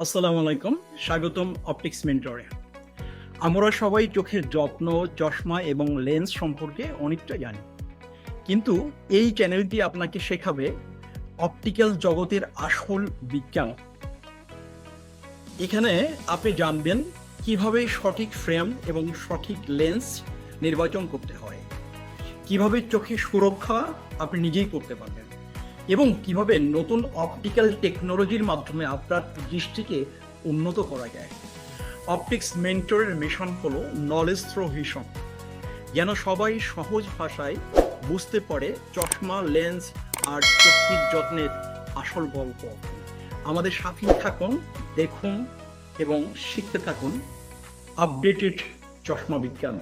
আসসালামু আলাইকুম, স্বাগতম অপটিক্স মেন্টরে। আমরা সবাই চোখের যত্ন, চশমা এবং লেন্স সম্পর্কে অনেকটা জানি। কিন্তু এই চ্যানেলটি আপনাকে শেখাবে অপটিক্যাল জগতের আসল বিজ্ঞান। এখানে আপনি জানবেন কিভাবে সঠিক ফ্রেম এবং সঠিক লেন্স নির্বাচন করতে হয়, কিভাবে চোখের সুরক্ষা আপনি নিজেই করতে পারবেন এবং কিভাবে নতুন অপটিক্যাল টেকনোলজির মাধ্যমে আপনার দৃষ্টিকে উন্নত করা যায়। অপটিক্স মেন্টরের মিশন হলো নলেজ থ্রো ভিশন, যেন সবাই সহজ ভাষায় বুঝতে পারে চশমা, লেন্স আর চোখের যত্নের আসল গল্প। আমাদের সাথে থাকুন, দেখুন এবং শিখতে থাকুন আপডেটেড চশমা বিজ্ঞান।